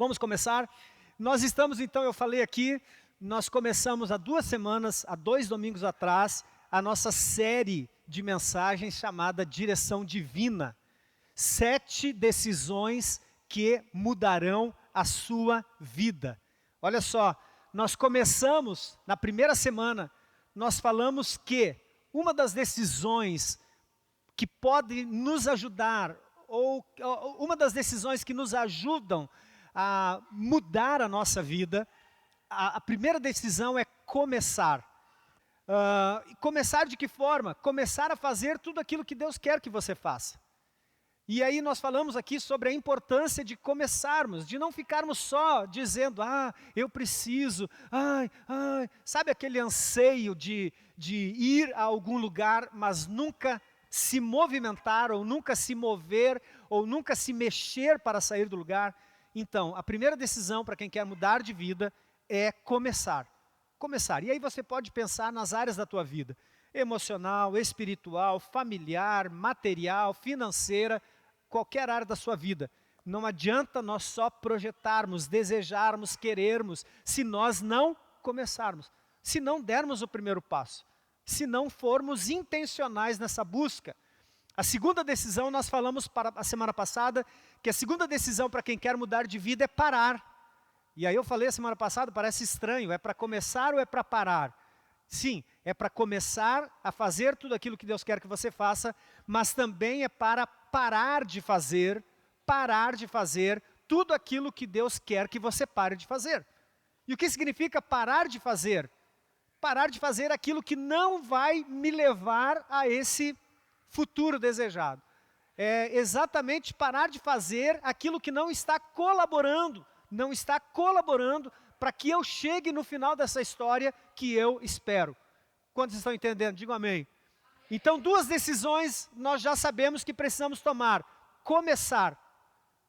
Vamos começar? Nós estamos então, eu falei aqui, nós começamos há 2 semanas, há 2 domingos atrás, a nossa série de mensagens chamada Direção Divina. 7 decisões que mudarão a sua vida. Olha só, nós começamos, na primeira semana, nós falamos que uma das decisões que pode nos ajudar, ou uma das decisões que nos ajudam a mudar a nossa vida, a primeira decisão é começar. Começar de que forma? Começar a fazer tudo aquilo que Deus quer que você faça. E aí nós falamos aqui sobre a importância de começarmos, de não ficarmos só dizendo, eu preciso, sabe aquele anseio de ir a algum lugar, mas nunca se movimentar, ou nunca se mover, ou nunca se mexer para sair do lugar? Então, a primeira decisão para quem quer mudar de vida é começar. Começar. E aí você pode pensar nas áreas da tua vida: emocional, espiritual, familiar, material, financeira, qualquer área da sua vida. Não adianta nós só projetarmos, desejarmos, querermos, se nós não começarmos, se não dermos o primeiro passo, se não formos intencionais nessa busca. A segunda decisão, nós falamos para a semana passada, que a segunda decisão para quem quer mudar de vida é parar. E aí eu falei a semana passada, parece estranho, é para começar ou é para parar? Sim, é para começar a fazer tudo aquilo que Deus quer que você faça, mas também é para parar de fazer tudo aquilo que Deus quer que você pare de fazer. E o que significa parar de fazer? Parar de fazer aquilo que não vai me levar a esse futuro desejado. É exatamente parar de fazer aquilo que não está colaborando para que eu chegue no final dessa história que eu espero. Quantos estão entendendo? Digam amém. Então, 2 decisões nós já sabemos que precisamos tomar. Começar.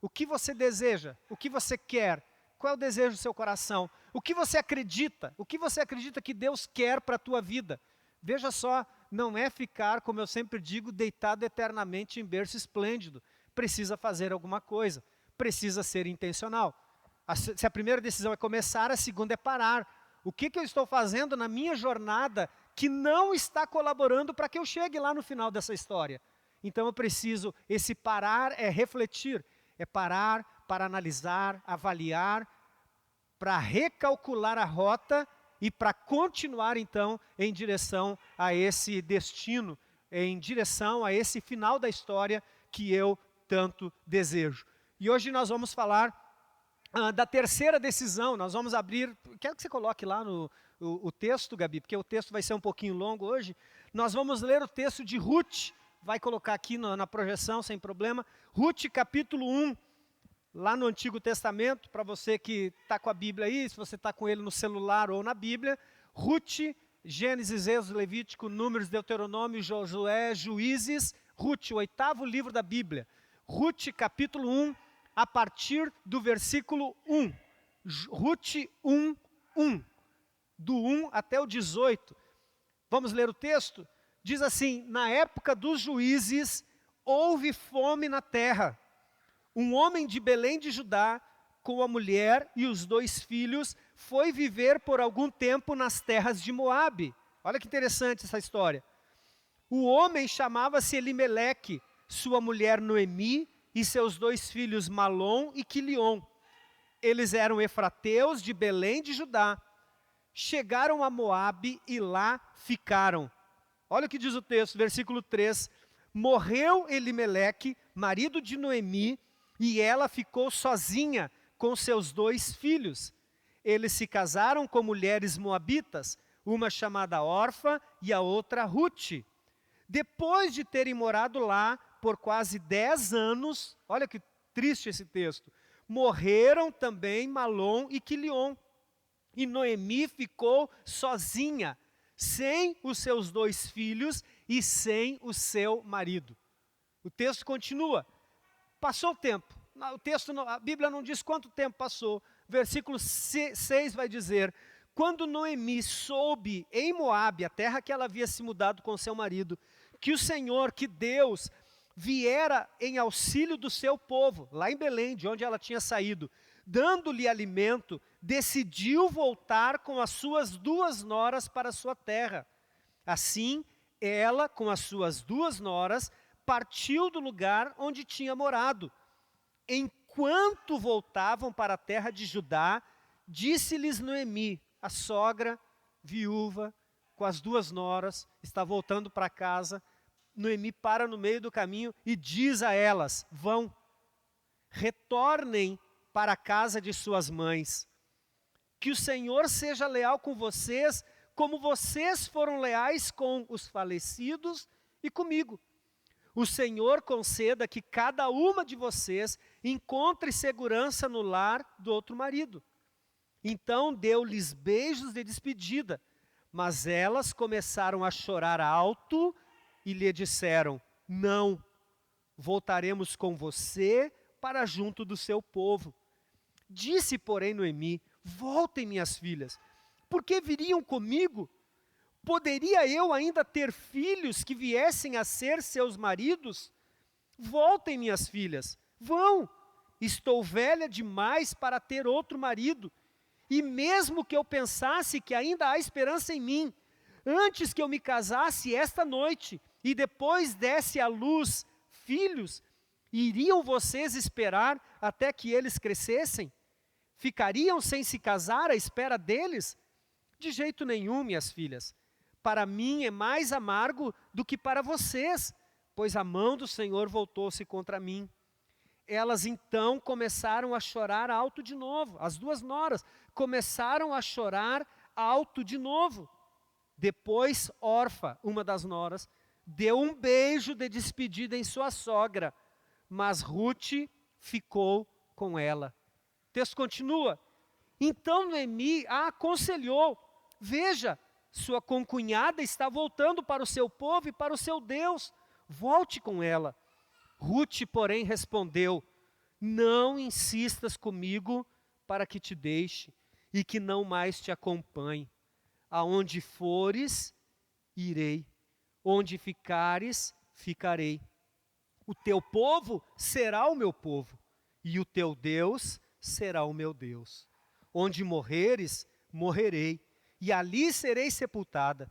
O que você deseja? O que você quer? Qual é o desejo do seu coração? O que você acredita? O que você acredita que Deus quer para a tua vida? Veja só, não é ficar, como eu sempre digo, deitado eternamente em berço esplêndido. Precisa fazer alguma coisa. Precisa ser intencional. Se a primeira decisão é começar, a segunda é parar. O que eu estou fazendo na minha jornada que não está colaborando para que eu chegue lá no final dessa história? Então eu preciso, esse parar é refletir, é parar para analisar, avaliar, para recalcular a rota e para continuar então em direção a esse destino, em direção a esse final da história que eu tanto desejo. E hoje nós vamos falar da terceira decisão. Nós vamos abrir, quero que você coloque lá o texto, Gabi, porque o texto vai ser um pouquinho longo hoje. Nós vamos ler o texto de Ruth, vai colocar aqui na projeção sem problema. Ruth capítulo 1, lá no Antigo Testamento, para você que está com a Bíblia aí, se você está com ele no celular ou na Bíblia. Ruth, Gênesis, Êxodo, Levítico, Números, Deuteronômio, Josué, Juízes. Ruth, o 8º livro da Bíblia. Ruth capítulo 1, a partir do versículo 1. Ruth 1, 1. Do 1 até o 18. Vamos ler o texto? Diz assim: na época dos juízes, houve fome na terra. Um homem de Belém de Judá, com a mulher e os 2 filhos, foi viver por algum tempo nas terras de Moabe. Olha que interessante essa história. O homem chamava-se Elimeleque, sua mulher Noemi, e seus 2 filhos Malom e Quilion. Eles eram efrateus de Belém de Judá. Chegaram a Moabe e lá ficaram. Olha o que diz o texto, versículo 3. Morreu Elimeleque, marido de Noemi, e ela ficou sozinha com seus 2 filhos. Eles se casaram com mulheres moabitas, uma chamada Orfa e a outra Ruth. Depois de terem morado lá por quase 10 anos, olha que triste esse texto, morreram também Malom e Quilion. E Noemi ficou sozinha, sem os seus 2 filhos e sem o seu marido. O texto continua. Passou o tempo. A Bíblia não diz quanto tempo passou. Versículo 6 vai dizer: quando Noemi soube em Moabe, a terra que ela havia se mudado com seu marido, que o Senhor, que Deus, viera em auxílio do seu povo, lá em Belém, de onde ela tinha saído, dando-lhe alimento, decidiu voltar com as suas 2 noras para a sua terra. Assim, ela, com as suas 2 noras, partiu do lugar onde tinha morado. Enquanto voltavam para a terra de Judá, disse-lhes Noemi, a sogra, viúva, com as 2 noras, está voltando para casa. Noemi para no meio do caminho e diz a elas: vão, retornem para a casa de suas mães. Que o Senhor seja leal com vocês, como vocês foram leais com os falecidos e comigo. O Senhor conceda que cada uma de vocês encontre segurança no lar do outro marido. Então deu-lhes beijos de despedida, mas elas começaram a chorar alto e lhe disseram: não, voltaremos com você para junto do seu povo. Disse, porém, Noemi: voltem, minhas filhas, porque viriam comigo? Poderia eu ainda ter filhos que viessem a ser seus maridos? Voltem, minhas filhas, vão. Estou velha demais para ter outro marido. E mesmo que eu pensasse que ainda há esperança em mim, antes que eu me casasse esta noite e depois desse à luz filhos, iriam vocês esperar até que eles crescessem? Ficariam sem se casar à espera deles? De jeito nenhum, minhas filhas. Para mim é mais amargo do que para vocês, pois a mão do Senhor voltou-se contra mim. Elas então começaram a chorar alto de novo. As 2 noras começaram a chorar alto de novo. Depois, Orfa, uma das noras, deu um beijo de despedida em sua sogra, mas Ruth ficou com ela. O texto continua. Então Noemi a aconselhou: veja, sua concunhada está voltando para o seu povo e para o seu Deus. Volte com ela. Ruth, porém, respondeu: não insistas comigo para que te deixe e que não mais te acompanhe. Aonde fores, irei. Onde ficares, ficarei. O teu povo será o meu povo, e o teu Deus será o meu Deus. Onde morreres, morrerei, e ali serei sepultada.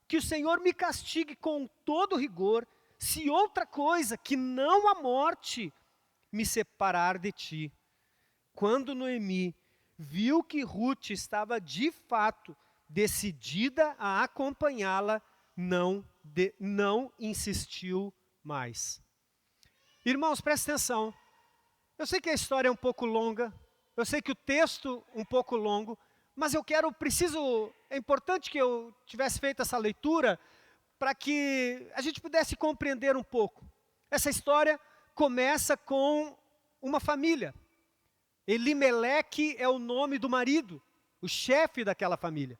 Que o Senhor me castigue com todo rigor, se outra coisa que não a morte me separar de ti. Quando Noemi viu que Ruth estava de fato decidida a acompanhá-la, não insistiu mais. Irmãos, prestem atenção. Eu sei que a história é um pouco longa, eu sei que o texto é um pouco longo, mas é importante que eu tivesse feito essa leitura para que a gente pudesse compreender um pouco. Essa história começa com uma família. Elimeleque é o nome do marido, o chefe daquela família.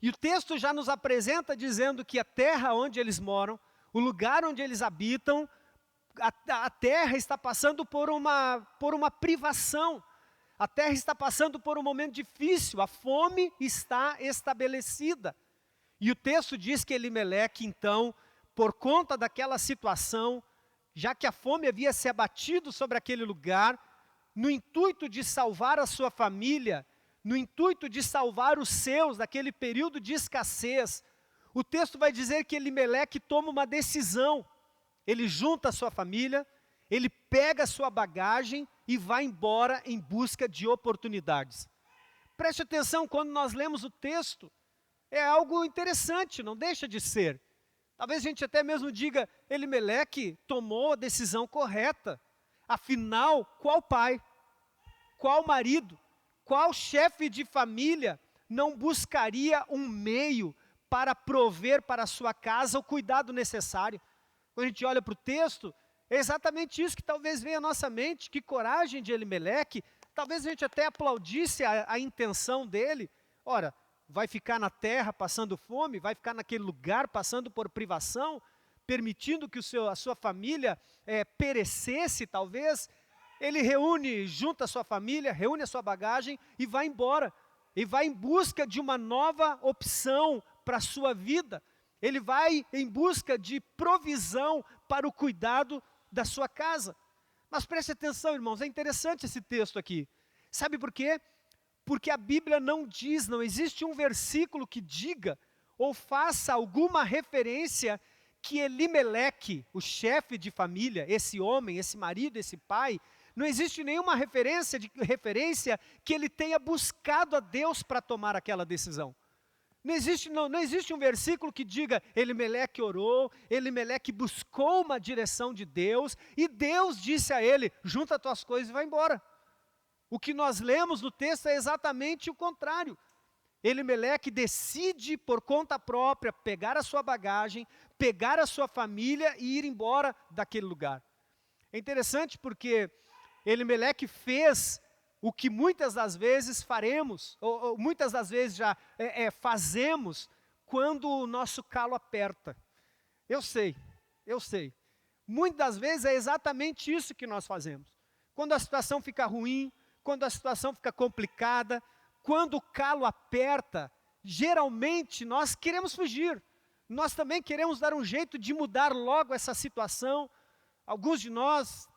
E o texto já nos apresenta dizendo que a terra onde eles moram, o lugar onde eles habitam, a terra está passando por uma privação. A terra está passando por um momento difícil, a fome está estabelecida. E o texto diz que Elimeleque, então, por conta daquela situação, já que a fome havia se abatido sobre aquele lugar, no intuito de salvar a sua família, no intuito de salvar os seus daquele período de escassez, o texto vai dizer que Elimeleque toma uma decisão. Ele junta a sua família, ele pega a sua bagagem e vai embora em busca de oportunidades. Preste atenção, quando nós lemos o texto, é algo interessante, não deixa de ser. Talvez a gente até mesmo diga: Elimeleque tomou a decisão correta. Afinal, qual pai, qual marido, qual chefe de família não buscaria um meio para prover para a sua casa o cuidado necessário? Quando a gente olha para o texto, é exatamente isso que talvez venha à nossa mente. Que coragem de Elimeleque. Talvez a gente até aplaudisse a intenção dele. Ora, vai ficar na terra passando fome, vai ficar naquele lugar passando por privação, permitindo que a sua família perecesse talvez. Ele junta a sua família, reúne a sua bagagem e vai embora. E vai em busca de uma nova opção para a sua vida. Ele vai em busca de provisão para o cuidado da sua casa. Mas preste atenção, irmãos, é interessante esse texto aqui. Sabe por quê? Porque a Bíblia não diz, não existe um versículo que diga ou faça alguma referência que Elimeleque, o chefe de família, esse homem, esse marido, esse pai, não existe nenhuma referência que ele tenha buscado a Deus para tomar aquela decisão. Não existe um versículo que diga, Elimeleque orou, Elimeleque buscou uma direção de Deus, e Deus disse a ele, junta as tuas coisas e vai embora. O que nós lemos no texto é exatamente o contrário. Elimeleque decide por conta própria pegar a sua bagagem, pegar a sua família e ir embora daquele lugar. É interessante porque Elimeleque fez o que muitas das vezes faremos, ou muitas das vezes já fazemos, quando o nosso calo aperta. Eu sei. Muitas das vezes é exatamente isso que nós fazemos. Quando a situação fica ruim, quando a situação fica complicada, quando o calo aperta, geralmente nós queremos fugir. Nós também queremos dar um jeito de mudar logo essa situação. Alguns de nós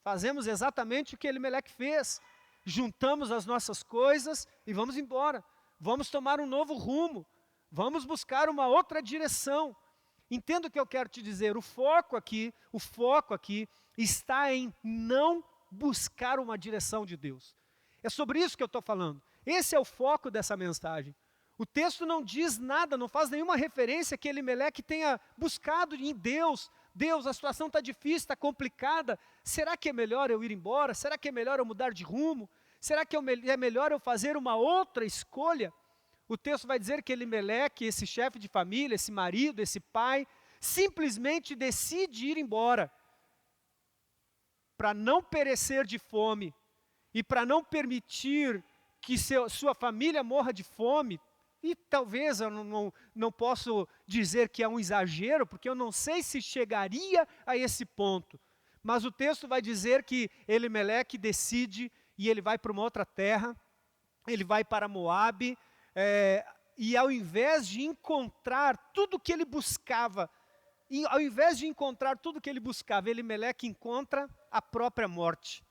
fazemos exatamente o que Elimeleque fez. Juntamos as nossas coisas e vamos embora. Vamos tomar um novo rumo. Vamos buscar uma outra direção. Entenda o que eu quero te dizer. O foco aqui está em não buscar uma direção de Deus. É sobre isso que eu estou falando. Esse é o foco dessa mensagem. O texto não diz nada, não faz nenhuma referência que Elimeleque tenha buscado em Deus. Deus, a situação está difícil, está complicada. Será que é melhor eu ir embora? Será que é melhor eu mudar de rumo? Será que é melhor eu fazer uma outra escolha? O texto vai dizer que Elimeleque, esse chefe de família, esse marido, esse pai, simplesmente decide ir embora para não perecer de fome e para não permitir que sua família morra de fome. E talvez eu não posso dizer que é um exagero, porque eu não sei se chegaria a esse ponto. Mas o texto vai dizer que Elimeleque decide e ele vai para uma outra terra, ele vai para Moabe, e ao invés de encontrar tudo o que ele buscava, Elimeleque encontra a própria morte.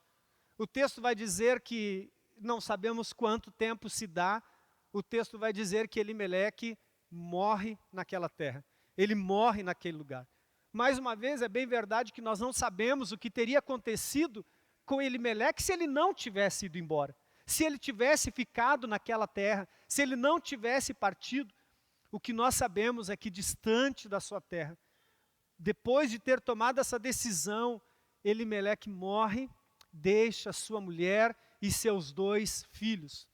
O texto vai dizer que não sabemos quanto tempo se dá. O texto vai dizer que Elimeleque morre naquela terra. Ele morre naquele lugar. Mais uma vez, é bem verdade que nós não sabemos o que teria acontecido com Elimeleque se ele não tivesse ido embora. Se ele tivesse ficado naquela terra, se ele não tivesse partido. O que nós sabemos é que distante da sua terra, depois de ter tomado essa decisão, Elimeleque morre, deixa sua mulher e seus 2 filhos.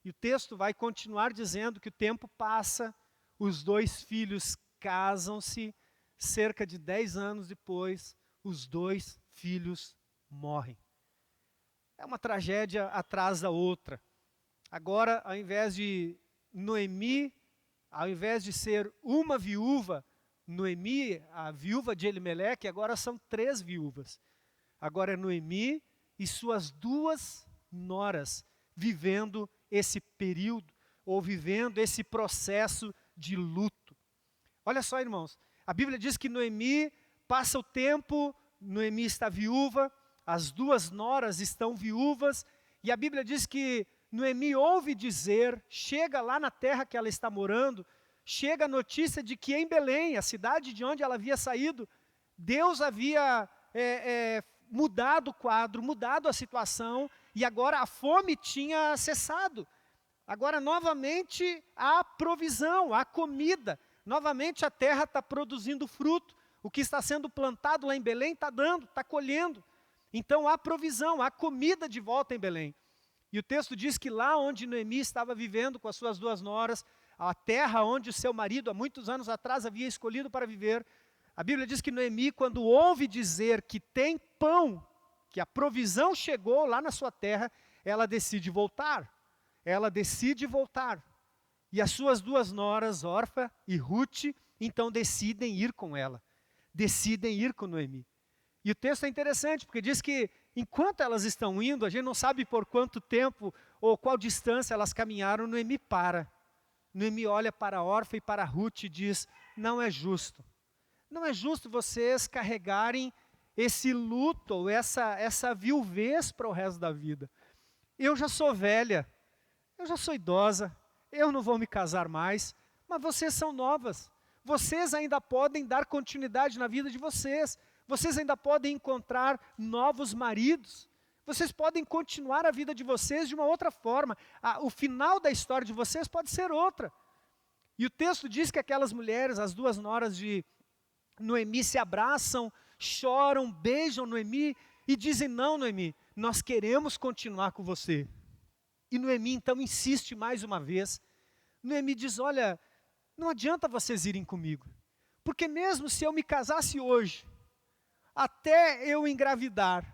E o texto vai continuar dizendo que o tempo passa, os 2 filhos casam-se, cerca de 10 anos depois, os 2 filhos morrem. É uma tragédia atrás da outra. Agora, ao invés de ser uma viúva, Noemi, a viúva de Elimeleque, agora são 3 viúvas. Agora é Noemi e suas 2 noras vivendo esse período, ou vivendo esse processo de luto. Olha só, irmãos, a Bíblia diz que Noemi passa o tempo, Noemi está viúva, as 2 noras estão viúvas, e a Bíblia diz que Noemi ouve dizer, chega lá na terra que ela está morando, chega a notícia de que em Belém, a cidade de onde ela havia saído, Deus havia mudado o quadro, mudado a situação, e agora a fome tinha cessado. Agora novamente há provisão, há comida. Novamente a terra está produzindo fruto. O que está sendo plantado lá em Belém está dando, está colhendo. Então há provisão, há comida de volta em Belém. E o texto diz que lá onde Noemi estava vivendo com as suas 2 noras, a terra onde o seu marido há muitos anos atrás havia escolhido para viver, a Bíblia diz que Noemi, quando ouve dizer que tem pão, que a provisão chegou lá na sua terra, ela decide voltar. E as suas 2 noras, Orfa e Ruth, então decidem ir com ela. Decidem ir com Noemi. E o texto é interessante, porque diz que enquanto elas estão indo, a gente não sabe por quanto tempo ou qual distância elas caminharam, Noemi para. Noemi olha para Orfa e para Ruth e diz, não é justo. Não é justo vocês carregarem esse luto, ou essa viuvez para o resto da vida. Eu já sou velha, eu já sou idosa, eu não vou me casar mais, mas vocês são novas. Vocês ainda podem dar continuidade na vida de vocês. Vocês ainda podem encontrar novos maridos. Vocês podem continuar a vida de vocês de uma outra forma. O final da história de vocês pode ser outra. E o texto diz que aquelas mulheres, as duas noras de Noemi, se abraçam, choram, beijam Noemi e dizem: não, Noemi, nós queremos continuar com você. E Noemi então insiste mais uma vez. Noemi diz: olha, não adianta vocês irem comigo, porque mesmo se eu me casasse hoje, até eu engravidar,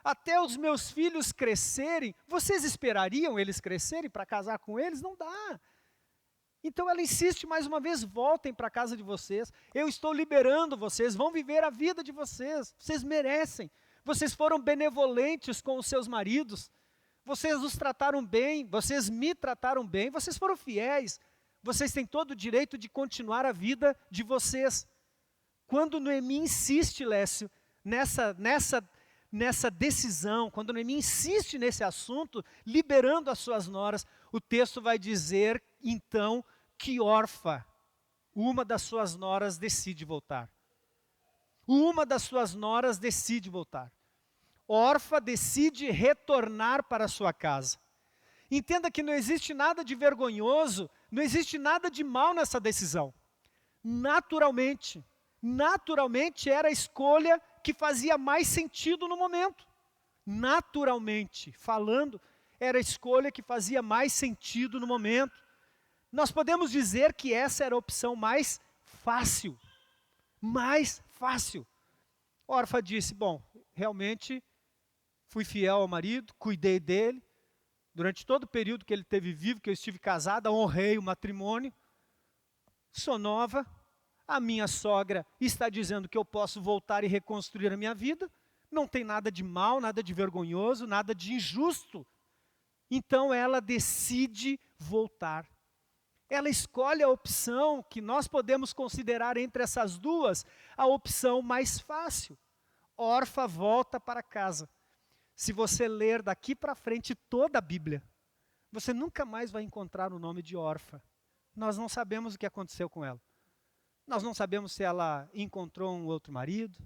até os meus filhos crescerem, vocês esperariam eles crescerem para casar com eles? Não dá. Então ela insiste mais uma vez: voltem para a casa de vocês, eu estou liberando vocês, vão viver a vida de vocês, vocês merecem. Vocês foram benevolentes com os seus maridos, vocês os trataram bem, vocês me trataram bem, vocês foram fiéis, vocês têm todo o direito de continuar a vida de vocês. Quando Noemi insiste, Lécio, nessa decisão, quando Noemi insiste nesse assunto, liberando as suas noras, o texto vai dizer então que Orfa, uma das suas noras, decide voltar. Uma das suas noras decide voltar. Orfa decide retornar para sua casa. Entenda que não existe nada de vergonhoso, não existe nada de mal nessa decisão. Naturalmente era a escolha que fazia mais sentido no momento. Naturalmente falando, era a escolha que fazia mais sentido no momento. Nós podemos dizer que essa era a opção mais fácil. Mais fácil. Orfa disse: bom, realmente fui fiel ao marido, cuidei dele. Durante todo o período que ele esteve vivo, que eu estive casada, honrei o matrimônio. Sou nova. A minha sogra está dizendo que eu posso voltar e reconstruir a minha vida. Não tem nada de mal, nada de vergonhoso, nada de injusto. Então ela decide voltar. Ela escolhe a opção que nós podemos considerar entre essas duas, a opção mais fácil. Orfa volta para casa. Se você ler daqui para frente toda a Bíblia, você nunca mais vai encontrar o nome de Orfa. Nós não sabemos o que aconteceu com ela. Nós não sabemos se ela encontrou um outro marido,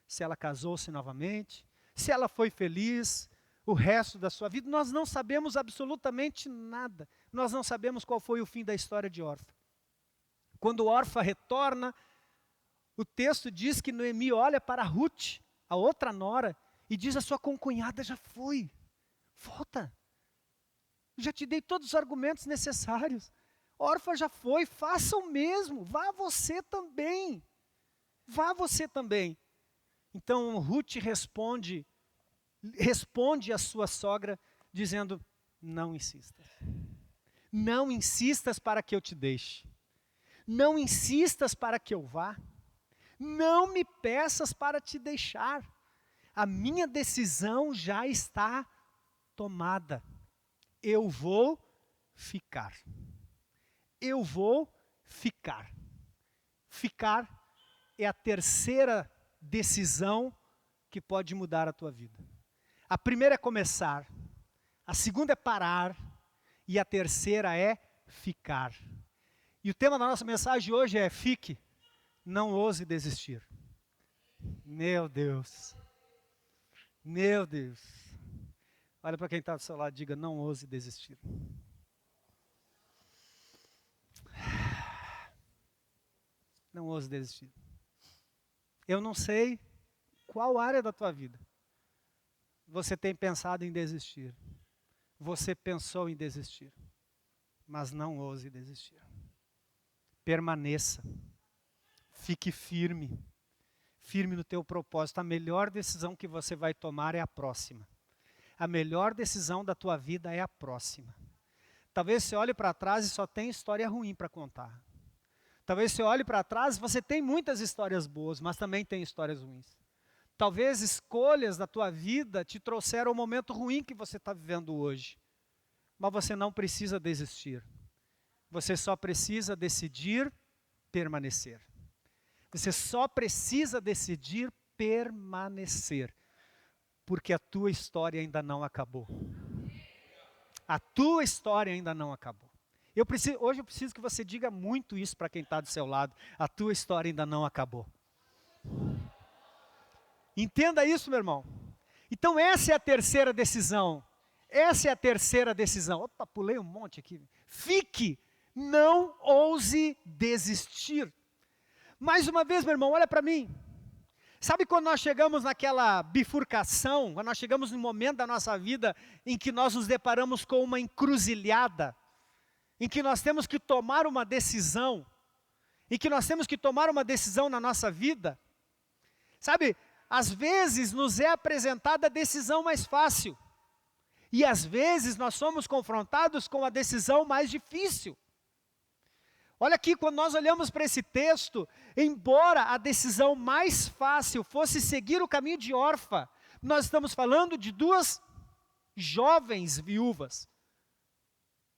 se ela casou-se novamente, se ela foi feliz o resto da sua vida. Nós não sabemos absolutamente nada. Nós não sabemos qual foi o fim da história de Orfa. Quando Orfa retorna, o texto diz que Noemi olha para Ruth, a outra nora, e diz: a sua concunhada já foi, volta. Já te dei todos os argumentos necessários. Orfa já foi, faça o mesmo, vá você também. Vá você também. Então Ruth responde à sua sogra dizendo: não insistas. Não insistas para que eu te deixe. Não insistas para que eu vá. Não me peças para te deixar. A minha decisão já está tomada. Eu vou ficar. Eu vou ficar. Ficar é a terceira decisão que pode mudar a tua vida. A primeira é começar, a segunda é parar e a terceira é ficar. E o tema da nossa mensagem hoje é: fique, não ouse desistir. Meu Deus. Meu Deus. Olha para quem está do seu lado e diga: não ouse desistir. Não ouse desistir. Eu não sei qual área da tua vida você tem pensado em desistir. Você pensou em desistir. Mas não ouse desistir. Permaneça. Fique firme. Firme no teu propósito. A melhor decisão que você vai tomar é a próxima. A melhor decisão da tua vida é a próxima. Talvez você olhe para trás e só tenha história ruim para contar. Talvez você olhe para trás e você tem muitas histórias boas, mas também tem histórias ruins. Talvez escolhas da tua vida te trouxeram o momento ruim que você está vivendo hoje. Mas você não precisa desistir. Você só precisa decidir permanecer. Você só precisa decidir permanecer, porque a tua história ainda não acabou. A tua história ainda não acabou. Hoje eu preciso que você diga muito isso para quem está do seu lado. A tua história ainda não acabou. Entenda isso, meu irmão. Então essa é a terceira decisão. Essa é a terceira decisão. Opa, pulei um monte aqui. Fique, não ouse desistir. Mais uma vez, meu irmão, olha para mim. Sabe quando nós chegamos naquela bifurcação, quando nós chegamos no momento da nossa vida em que nós nos deparamos com uma encruzilhada, em que nós temos que tomar uma decisão, em que nós temos que tomar uma decisão na nossa vida? Sabe, às vezes nos é apresentada a decisão mais fácil, e às vezes nós somos confrontados com a decisão mais difícil. Olha aqui, quando nós olhamos para esse texto, embora a decisão mais fácil fosse seguir o caminho de Orfa, nós estamos falando de duas jovens viúvas.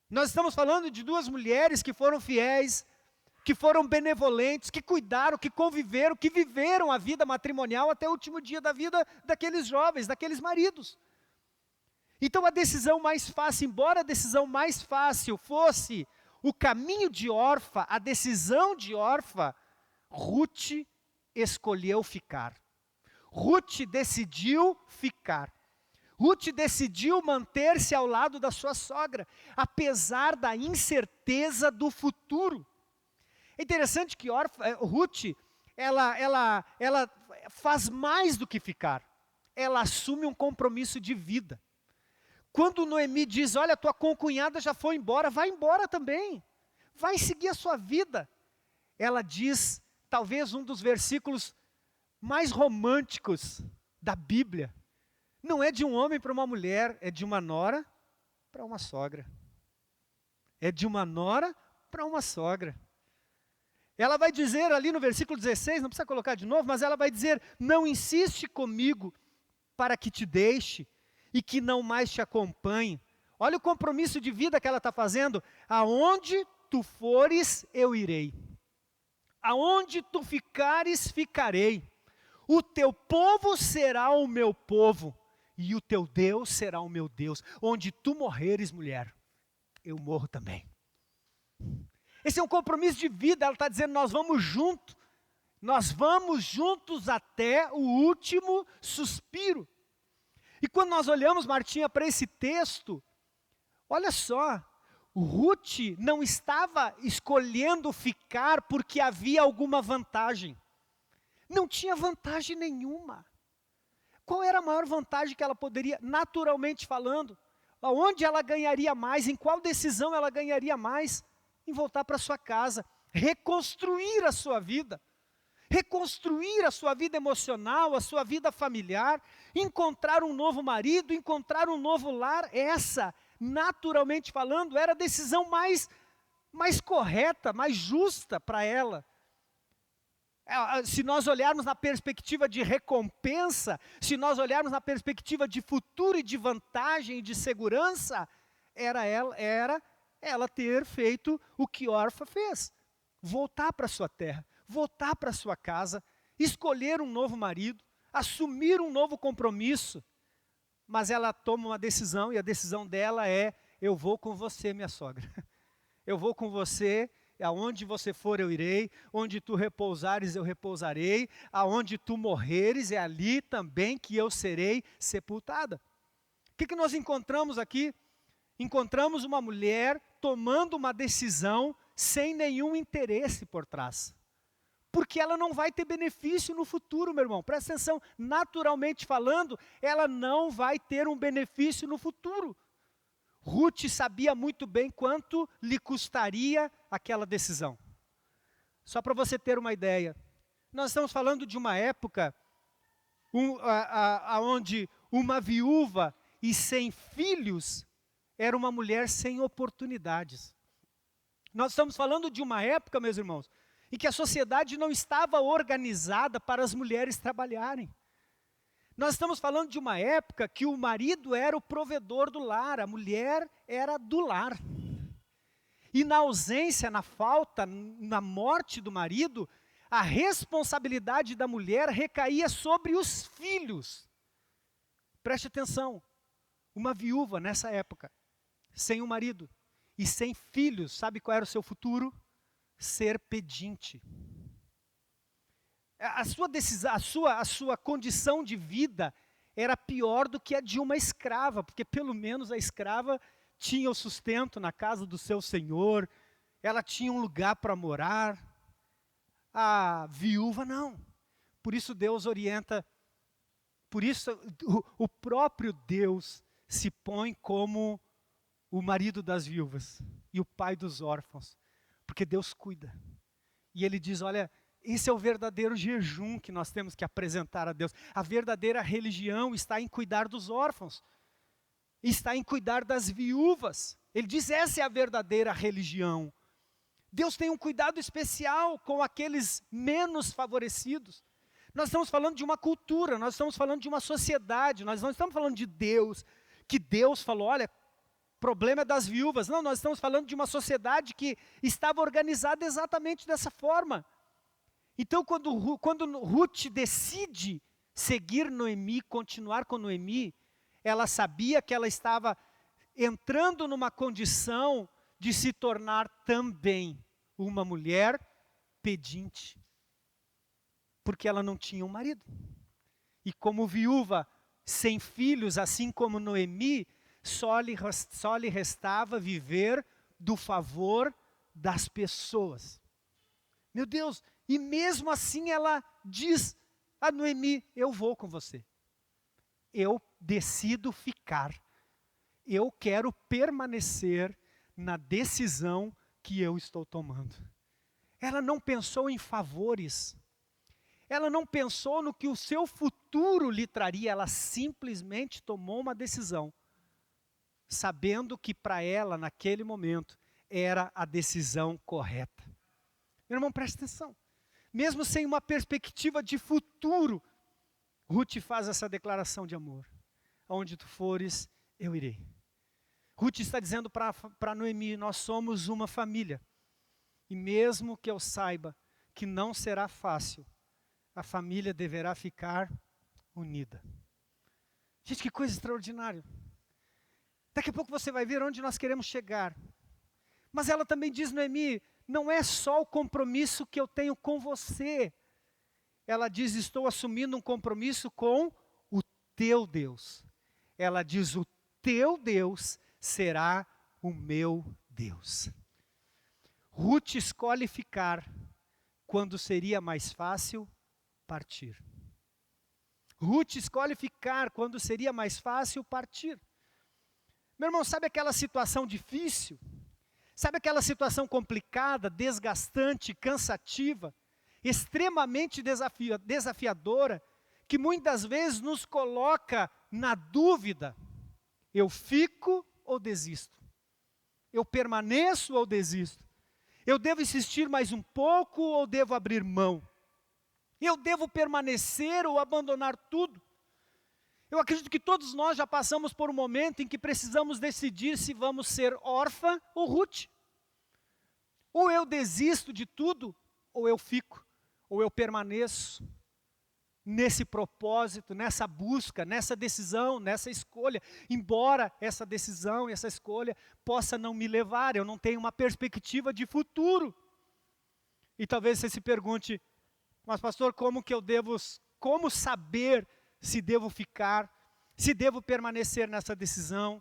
Nós estamos falando de duas mulheres que foram fiéis, que foram benevolentes, que cuidaram, que conviveram, que viveram a vida matrimonial até o último dia da vida daqueles jovens, daqueles maridos. Então a decisão mais fácil, embora a decisão mais fácil fosse o caminho de Orfa, a decisão de Orfa, Ruth escolheu ficar. Ruth decidiu ficar. Ruth decidiu manter-se ao lado da sua sogra, apesar da incerteza do futuro. É interessante que Ruth, ela faz mais do que ficar. Ela assume um compromisso de vida. Quando Noemi diz, olha, tua concunhada já foi embora, vai embora também. Vai seguir a sua vida. Ela diz, talvez um dos versículos mais românticos da Bíblia. Não é de um homem para uma mulher, é de uma nora para uma sogra. É de uma nora para uma sogra. Ela vai dizer ali no versículo 16, não precisa colocar de novo, mas ela vai dizer, não insiste comigo para que te deixe e que não mais te acompanhe. Olha o compromisso de vida que ela está fazendo. Aonde tu fores, eu irei. Aonde tu ficares, ficarei. O teu povo será o meu povo, e o teu Deus será o meu Deus. Onde tu morreres, mulher, eu morro também. Esse é um compromisso de vida, ela está dizendo, nós vamos juntos. Nós vamos juntos até o último suspiro. E quando nós olhamos, Martinha, para esse texto, olha só, Ruth não estava escolhendo ficar porque havia alguma vantagem. Não tinha vantagem nenhuma. Qual era a maior vantagem que ela poderia, naturalmente falando? Aonde ela ganharia mais? Em qual decisão ela ganharia mais? Em voltar para sua casa, reconstruir a sua vida. Reconstruir a sua vida emocional, a sua vida familiar, encontrar um novo marido, encontrar um novo lar. Essa, naturalmente falando, era a decisão mais correta, mais justa para ela. Se nós olharmos na perspectiva de recompensa, se nós olharmos na perspectiva de futuro e de vantagem e de segurança, era ela ter feito o que Orfa fez. Voltar para sua terra, voltar para sua casa, escolher um novo marido, assumir um novo compromisso. Mas ela toma uma decisão e a decisão dela é, eu vou com você, minha sogra. Eu vou com você, aonde você for eu irei, onde tu repousares eu repousarei, aonde tu morreres é ali também que eu serei sepultada. O que nós encontramos aqui? Encontramos uma mulher tomando uma decisão sem nenhum interesse por trás. Porque ela não vai ter benefício no futuro, meu irmão. Presta atenção, naturalmente falando, ela não vai ter um benefício no futuro. Ruth sabia muito bem quanto lhe custaria aquela decisão. Só para você ter uma ideia, nós estamos falando de uma época onde uma viúva e sem filhos era uma mulher sem oportunidades. Nós estamos falando de uma época, meus irmãos, em que a sociedade não estava organizada para as mulheres trabalharem. Nós estamos falando de uma época que o marido era o provedor do lar, a mulher era do lar. E na ausência, na falta, na morte do marido, a responsabilidade da mulher recaía sobre os filhos. Preste atenção, uma viúva nessa época, sem um marido e sem filhos, sabe qual era o seu futuro? Ser pedinte. A sua decisão, a sua condição de vida era pior do que a de uma escrava, porque pelo menos a escrava tinha o sustento na casa do seu senhor, ela tinha um lugar para morar. A viúva não. Por isso Deus orienta, por isso o próprio Deus se põe como o marido das viúvas e o pai dos órfãos, porque Deus cuida. E Ele diz, olha, esse é o verdadeiro jejum que nós temos que apresentar a Deus. A verdadeira religião está em cuidar dos órfãos, está em cuidar das viúvas. Ele diz, essa é a verdadeira religião. Deus tem um cuidado especial com aqueles menos favorecidos. Nós estamos falando de uma cultura, nós estamos falando de uma sociedade, nós não estamos falando de Deus, que Deus falou, olha, problema é das viúvas. Não, nós estamos falando de uma sociedade que estava organizada exatamente dessa forma. Então, quando Ruth decide seguir Noemi, continuar com Noemi, ela sabia que ela estava entrando numa condição de se tornar também uma mulher pedinte, porque ela não tinha um marido. E como viúva, sem filhos, assim como Noemi, só lhe restava viver do favor das pessoas. Meu Deus, e mesmo assim ela diz a Noemi, eu vou com você. Eu decido ficar. Eu quero permanecer na decisão que eu estou tomando. Ela não pensou em favores. Ela não pensou no que o seu futuro lhe traria. Ela simplesmente tomou uma decisão, sabendo que para ela, naquele momento, era a decisão correta. Meu irmão, preste atenção. Mesmo sem uma perspectiva de futuro, Ruth faz essa declaração de amor. Aonde tu fores, eu irei. Ruth está dizendo para Noemi, nós somos uma família. E mesmo que eu saiba que não será fácil, a família deverá ficar unida. Gente, que coisa extraordinária. Daqui a pouco você vai ver onde nós queremos chegar. Mas ela também diz, Noemi, não é só o compromisso que eu tenho com você. Ela diz, estou assumindo um compromisso com o teu Deus. Ela diz, o teu Deus será o meu Deus. Ruth escolhe ficar quando seria mais fácil partir. Ruth escolhe ficar quando seria mais fácil partir. Meu irmão, sabe aquela situação difícil? Sabe aquela situação complicada, desgastante, cansativa, extremamente desafiadora, que muitas vezes nos coloca na dúvida, eu fico ou desisto? Eu permaneço ou desisto? Eu devo insistir mais um pouco ou devo abrir mão? Eu devo permanecer ou abandonar tudo? Eu acredito que todos nós já passamos por um momento em que precisamos decidir se vamos ser órfã ou Ruth. Ou eu desisto de tudo, ou eu fico, ou eu permaneço nesse propósito, nessa busca, nessa decisão, nessa escolha. Embora essa decisão, essa escolha possa não me levar, eu não tenho uma perspectiva de futuro. E talvez você se pergunte, mas pastor, como saber se devo ficar, se devo permanecer nessa decisão,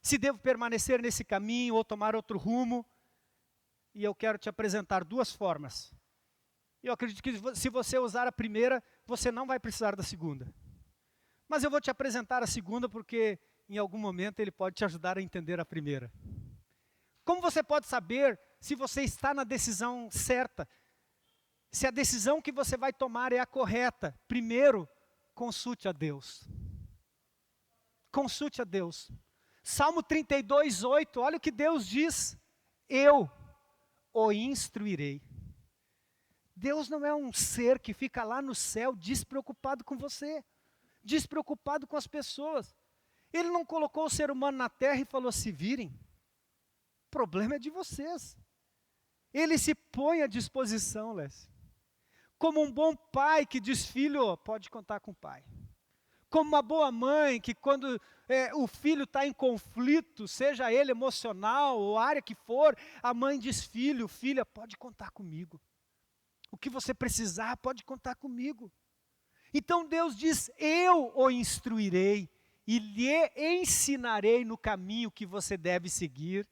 se devo permanecer nesse caminho ou tomar outro rumo? E eu quero te apresentar duas formas. Eu acredito que se você usar a primeira, você não vai precisar da segunda. Mas eu vou te apresentar a segunda porque em algum momento ele pode te ajudar a entender a primeira. Como você pode saber se você está na decisão certa? Se a decisão que você vai tomar é a correta? Primeiro, consulte a Deus. Consulte a Deus. Salmo 32, 8, olha o que Deus diz. Eu o instruirei. Deus não é um ser que fica lá no céu despreocupado com você, despreocupado com as pessoas. Ele não colocou o ser humano na terra e falou, se virem, o problema é de vocês. Ele se põe à disposição, Lécio. Como um bom pai que diz, filho, pode contar com o pai. Como uma boa mãe que quando o filho está em conflito, seja ele emocional ou área que for, a mãe diz, filho, filha, pode contar comigo. O que você precisar, pode contar comigo. Então Deus diz, eu o instruirei e lhe ensinarei no caminho que você deve seguir.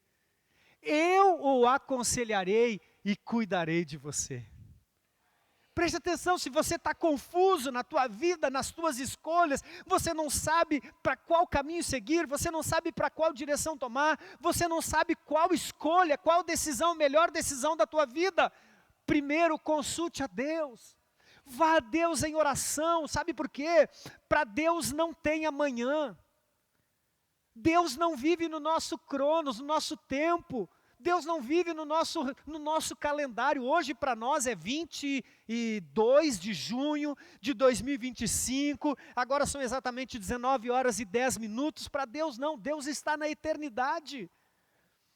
Eu o aconselharei e cuidarei de você. Preste atenção, se você está confuso na tua vida, nas tuas escolhas, você não sabe para qual caminho seguir, você não sabe para qual direção tomar, você não sabe qual escolha, qual decisão, melhor decisão da tua vida. Primeiro, consulte a Deus. Vá a Deus em oração, sabe por quê? Para Deus não tem amanhã. Deus não vive no nosso cronos, no nosso tempo. Deus não vive no nosso calendário. Hoje para nós é 22 de junho de 2025. Agora são exatamente 19 horas e 10 minutos. Para Deus não, Deus está na eternidade.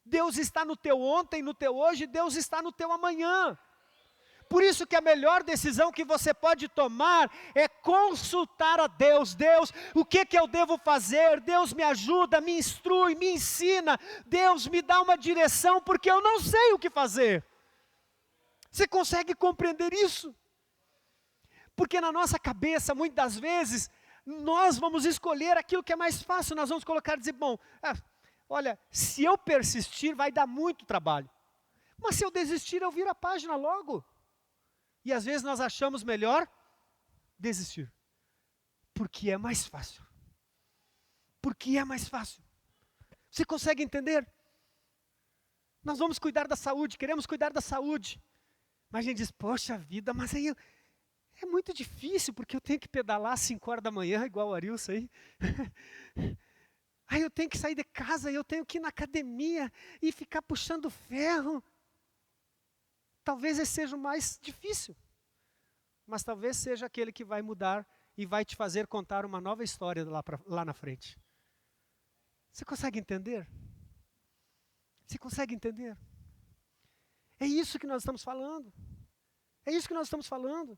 Deus está no teu ontem, no teu hoje, Deus está no teu amanhã. Por isso que a melhor decisão que você pode tomar é consultar a Deus. Deus, o que eu devo fazer? Deus me ajuda, me instrui, me ensina. Deus me dá uma direção porque eu não sei o que fazer. Você consegue compreender isso? Porque na nossa cabeça, muitas das vezes, nós vamos escolher aquilo que é mais fácil. Nós vamos colocar e dizer, bom, olha, se eu persistir vai dar muito trabalho. Mas se eu desistir eu viro a página logo. E às vezes nós achamos melhor desistir. Porque é mais fácil. Porque é mais fácil. Você consegue entender? Nós vamos cuidar da saúde, queremos cuidar da saúde. Mas a gente diz, poxa vida, mas aí é muito difícil, porque eu tenho que pedalar às 5 horas da manhã, igual o Arilson aí. Aí eu tenho que sair de casa, eu tenho que ir na academia e ficar puxando ferro. Talvez esse seja o mais difícil, mas talvez seja aquele que vai mudar e vai te fazer contar uma nova história lá na frente. Você consegue entender? Você consegue entender? É isso que nós estamos falando. É isso que nós estamos falando.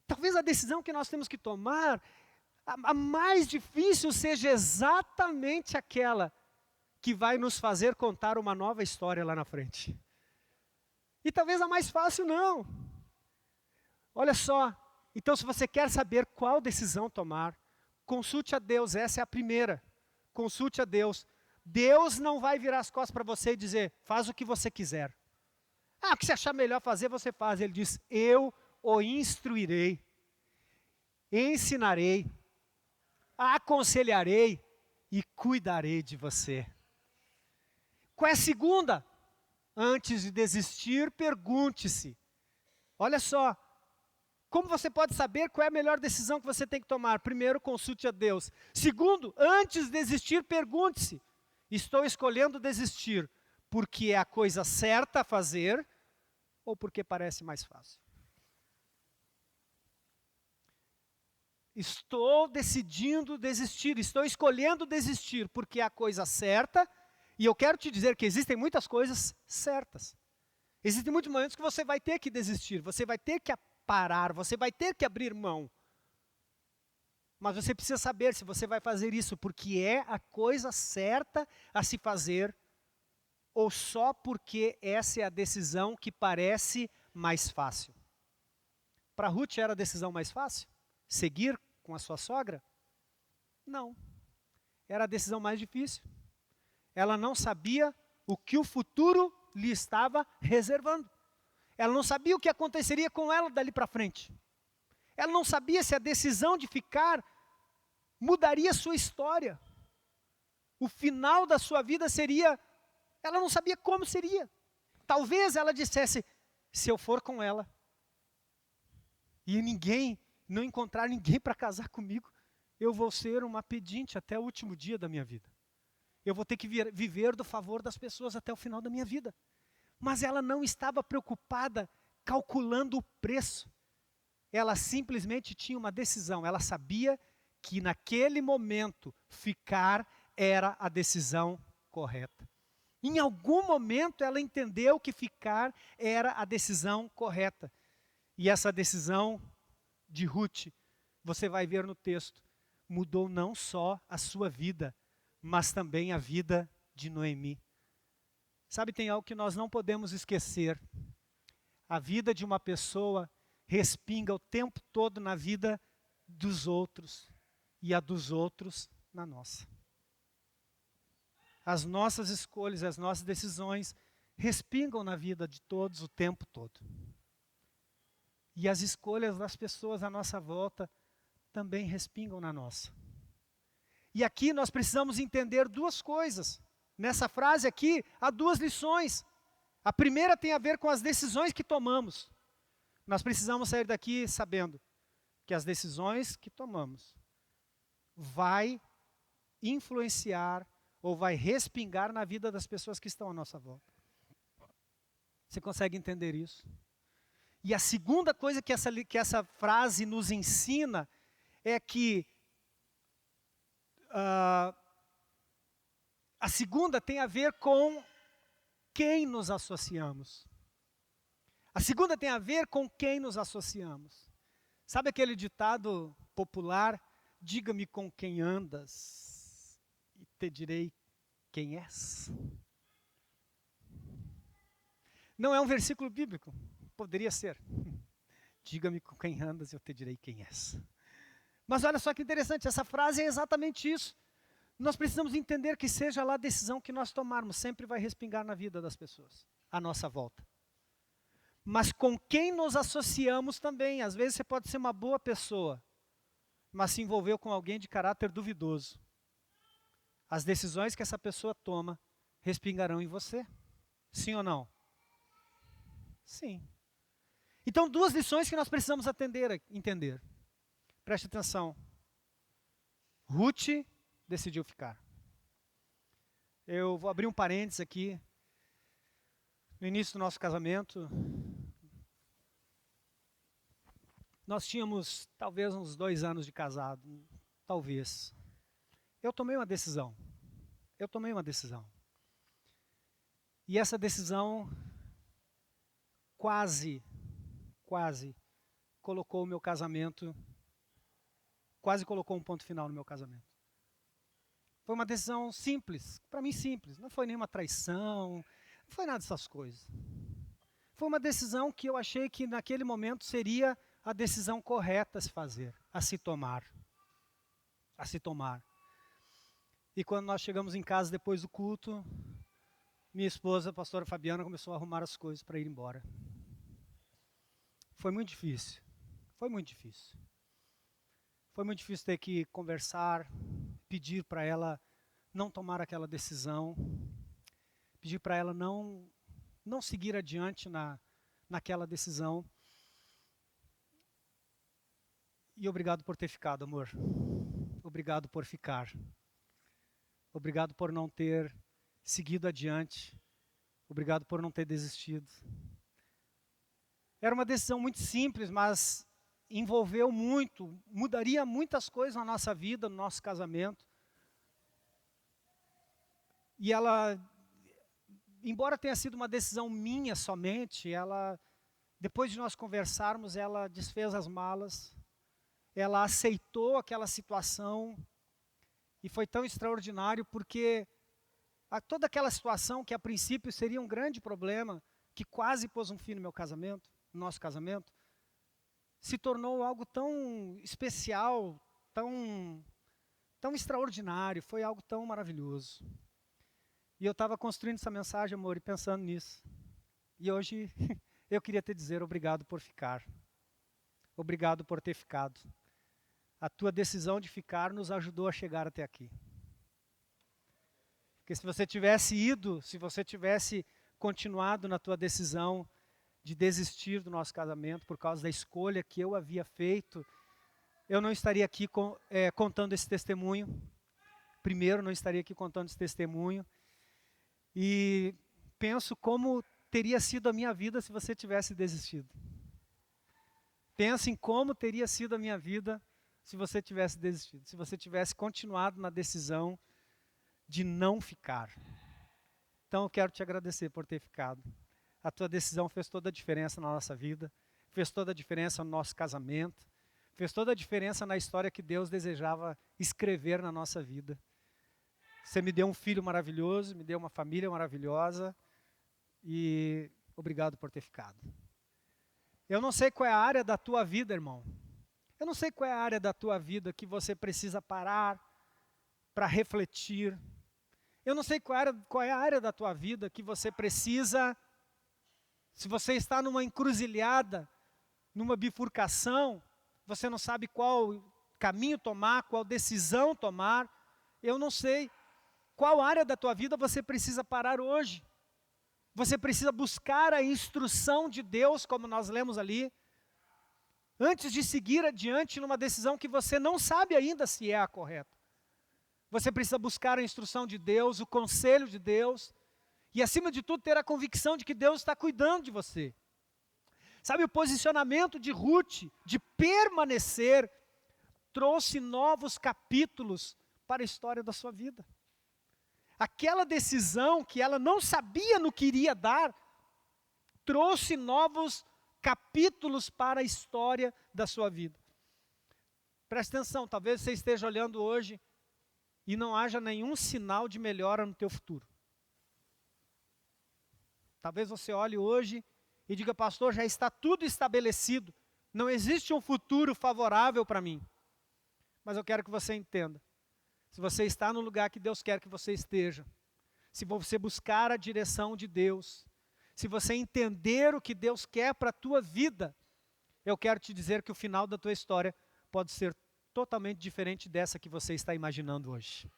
Talvez a decisão que nós temos que tomar, a mais difícil seja exatamente aquela que vai nos fazer contar uma nova história lá na frente. E talvez a mais fácil não. Olha só, então se você quer saber qual decisão tomar, consulte a Deus, essa é a primeira. Consulte a Deus. Deus não vai virar as costas para você e dizer, faz o que você quiser. O que você achar melhor fazer, você faz. Ele diz, eu o instruirei, ensinarei, aconselharei e cuidarei de você. Qual é a segunda? Antes de desistir, pergunte-se. Olha só, como você pode saber qual é a melhor decisão que você tem que tomar? Primeiro, consulte a Deus. Segundo, antes de desistir, pergunte-se. Estou escolhendo desistir porque é a coisa certa a fazer ou porque parece mais fácil? Estou decidindo desistir, estou escolhendo desistir porque é a coisa certa. E eu quero te dizer que existem muitas coisas certas. Existem muitos momentos que você vai ter que desistir, você vai ter que parar, você vai ter que abrir mão. Mas você precisa saber se você vai fazer isso porque é a coisa certa a se fazer ou só porque essa é a decisão que parece mais fácil. Para Ruth era a decisão mais fácil? Seguir com a sua sogra? Não. Era a decisão mais difícil. Ela não sabia o que o futuro lhe estava reservando. Ela não sabia o que aconteceria com ela dali para frente. Ela não sabia se a decisão de ficar mudaria a sua história. O final da sua vida seria, ela não sabia como seria. Talvez ela dissesse, se eu for com ela, e não encontrar ninguém para casar comigo, eu vou ser uma pedinte até o último dia da minha vida. Eu vou ter que viver do favor das pessoas até o final da minha vida. Mas ela não estava preocupada calculando o preço. Ela simplesmente tinha uma decisão. Ela sabia que naquele momento ficar era a decisão correta. Em algum momento ela entendeu que ficar era a decisão correta. E essa decisão de Ruth, você vai ver no texto, mudou não só a sua vida, mas também a vida de Noemi. Sabe, tem algo que nós não podemos esquecer. A vida de uma pessoa respinga o tempo todo na vida dos outros e a dos outros na nossa. As nossas escolhas, as nossas decisões respingam na vida de todos o tempo todo. E as escolhas das pessoas à nossa volta também respingam na nossa. E aqui nós precisamos entender duas coisas. Nessa frase aqui, há duas lições. A primeira tem a ver com as decisões que tomamos. Nós precisamos sair daqui sabendo que as decisões que tomamos vai influenciar ou vai respingar na vida das pessoas que estão à nossa volta. Você consegue entender isso? E a segunda coisa que essa frase nos ensina é que a segunda tem a ver com quem nos associamos. A segunda tem a ver com quem nos associamos. Sabe aquele ditado popular? Diga-me com quem andas e te direi quem és. Não é um versículo bíblico, poderia ser. Diga-me com quem andas e eu te direi quem és. Mas olha só que interessante, essa frase é exatamente isso. Nós precisamos entender que seja lá a decisão que nós tomarmos, sempre vai respingar na vida das pessoas, à nossa volta. Mas com quem nos associamos também. Às vezes você pode ser uma boa pessoa, mas se envolveu com alguém de caráter duvidoso. As decisões que essa pessoa toma respingarão em você. Sim ou não? Sim. Então, duas lições que nós precisamos entender. Preste atenção. Ruth decidiu ficar. Eu vou abrir um parênteses aqui. No início do nosso casamento, nós tínhamos talvez uns 2 anos de casado. Talvez. Eu tomei uma decisão. E essa decisão quase colocou o meu casamento, quase colocou um ponto final no meu casamento. Foi uma decisão simples, para mim simples, não foi nenhuma traição, não foi nada dessas coisas. Foi uma decisão que eu achei que naquele momento seria a decisão correta a se fazer, a se tomar. E quando nós chegamos em casa depois do culto, minha esposa, a pastora Fabiana, começou a arrumar as coisas para ir embora. Foi muito difícil. Foi muito difícil ter que conversar, pedir para ela não tomar aquela decisão, pedir para ela não seguir adiante naquela decisão. E obrigado por ter ficado, amor. Obrigado por ficar. Obrigado por não ter seguido adiante. Obrigado por não ter desistido. Era uma decisão muito simples, mas envolveu muito, mudaria muitas coisas na nossa vida, no nosso casamento. E ela, embora tenha sido uma decisão minha somente, depois de nós conversarmos, ela desfez as malas, ela aceitou aquela situação, e foi tão extraordinário porque toda aquela situação que a princípio seria um grande problema, que quase pôs um fim no meu casamento, no nosso casamento, se tornou algo tão especial, tão extraordinário, foi algo tão maravilhoso. E eu estava construindo essa mensagem, amor, e pensando nisso. E hoje eu queria te dizer obrigado por ficar. Obrigado por ter ficado. A tua decisão de ficar nos ajudou a chegar até aqui. Porque se você tivesse ido, se você tivesse continuado na tua decisão de desistir do nosso casamento por causa da escolha que eu havia feito, eu não estaria aqui contando esse testemunho. Primeiro, não estaria aqui contando esse testemunho. E penso como teria sido a minha vida se você tivesse desistido. Pensa em como teria sido a minha vida se você tivesse desistido, se você tivesse continuado na decisão de não ficar. Então eu quero te agradecer por ter ficado. A tua decisão fez toda a diferença na nossa vida, fez toda a diferença no nosso casamento, fez toda a diferença na história que Deus desejava escrever na nossa vida. Você me deu um filho maravilhoso, me deu uma família maravilhosa e obrigado por ter ficado. Eu não sei qual é a área da tua vida, irmão. Eu não sei qual é a área da tua vida que você precisa parar para refletir. Eu não sei qual é a área da tua vida que você precisa, se você está numa encruzilhada, numa bifurcação, você não sabe qual caminho tomar, qual decisão tomar. Eu não sei qual área da tua vida você precisa parar hoje. Você precisa buscar a instrução de Deus, como nós lemos ali, antes de seguir adiante numa decisão que você não sabe ainda se é a correta. Você precisa buscar a instrução de Deus, o conselho de Deus, e acima de tudo ter a convicção de que Deus está cuidando de você. Sabe, o posicionamento de Ruth, de permanecer, trouxe novos capítulos para a história da sua vida. Aquela decisão que ela não sabia no que iria dar, trouxe novos capítulos para a história da sua vida. Preste atenção, talvez você esteja olhando hoje e não haja nenhum sinal de melhora no teu futuro. Talvez você olhe hoje e diga, pastor, já está tudo estabelecido, não existe um futuro favorável para mim. Mas eu quero que você entenda, se você está no lugar que Deus quer que você esteja, se você buscar a direção de Deus, se você entender o que Deus quer para a tua vida, eu quero te dizer que o final da tua história pode ser totalmente diferente dessa que você está imaginando hoje.